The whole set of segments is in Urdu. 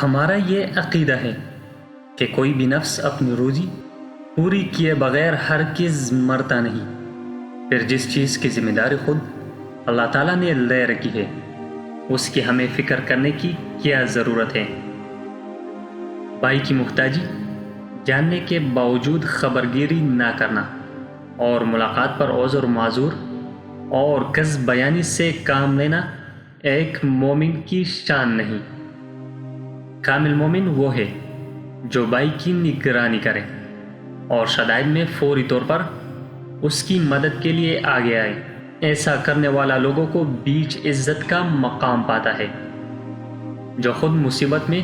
ہمارا یہ عقیدہ ہے کہ کوئی بھی نفس اپنی روزی پوری کیے بغیر ہرگز مرتا نہیں۔ پھر جس چیز کی ذمہ داری خود اللہ تعالیٰ نے لے رکھی ہے اس کی ہمیں فکر کرنے کی کیا ضرورت ہے؟ بھائی کی محتاجی جاننے کے باوجود خبرگیری نہ کرنا اور ملاقات پر عذر و معذور اور کذب بیانی سے کام لینا ایک مومن کی شان نہیں۔ کامل مومن وہ ہے جو بھائی کی نگرانی کرے اور شدائد میں فوری طور پر اس کی مدد کے لیے آگے آئے۔ ایسا کرنے والا لوگوں کو بیچ عزت کا مقام پاتا ہے، جو خود مصیبت میں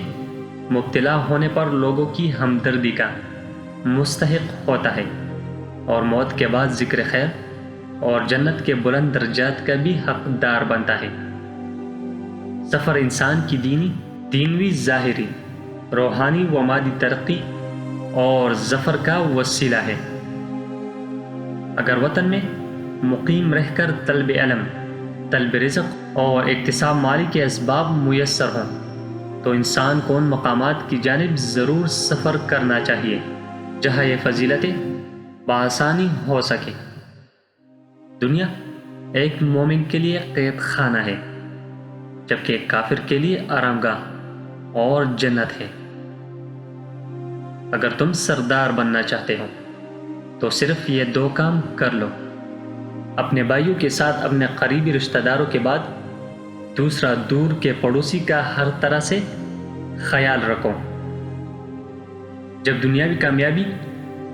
مبتلا ہونے پر لوگوں کی ہمدردی کا مستحق ہوتا ہے اور موت کے بعد ذکر خیر اور جنت کے بلند درجات کا بھی حقدار بنتا ہے۔ سفر انسان کی دینوی ظاہری روحانی و مادی ترقی اور ظفر کا وسیلہ ہے۔ اگر وطن میں مقیم رہ کر طلب علم، طلب رزق اور اکتساب مالی کے اسباب میسر ہوں تو انسان کو ان مقامات کی جانب ضرور سفر کرنا چاہیے جہاں یہ فضیلتیں بآسانی ہو سکے۔ دنیا ایک مومن کے لیے قید خانہ ہے جبکہ ایک کافر کے لیے آرام گاہ اور جنت ہے۔ اگر تم سردار بننا چاہتے ہو تو صرف یہ دو کام کر لو: اپنے بھائیوں کے ساتھ اپنے قریبی رشتہ داروں کے بعد دوسرا دور کے پڑوسی کا ہر طرح سے خیال رکھو۔ جب دنیاوی کامیابی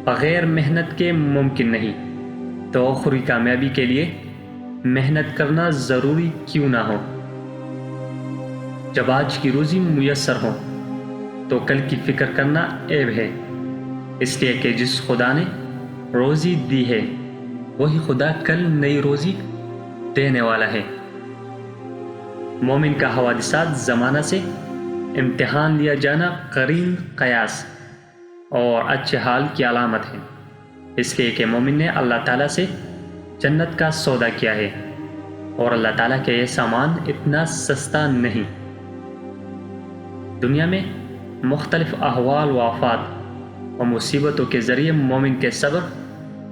بغیر محنت کے ممکن نہیں تو آخری کامیابی کے لیے محنت کرنا ضروری کیوں نہ ہو؟ جب آج کی روزی میسر ہو تو کل کی فکر کرنا عیب ہے، اس لیے کہ جس خدا نے روزی دی ہے وہی خدا کل نئی روزی دینے والا ہے۔ مومن کا حوادثات زمانہ سے امتحان لیا جانا قرین قیاس اور اچھے حال کی علامت ہے، اس لیے کہ مومن نے اللہ تعالیٰ سے جنت کا سودا کیا ہے اور اللہ تعالیٰ کے یہ سامان اتنا سستا نہیں۔ دنیا میں مختلف احوال و آفات و مصیبتوں کے ذریعے مومن کے صبر،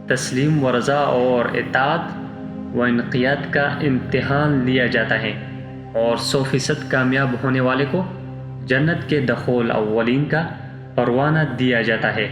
تسلیم و رضا اور اطاعت و انقیاد کا امتحان لیا جاتا ہے اور 100% کامیاب ہونے والے کو جنت کے دخول اولین کا پروانہ دیا جاتا ہے۔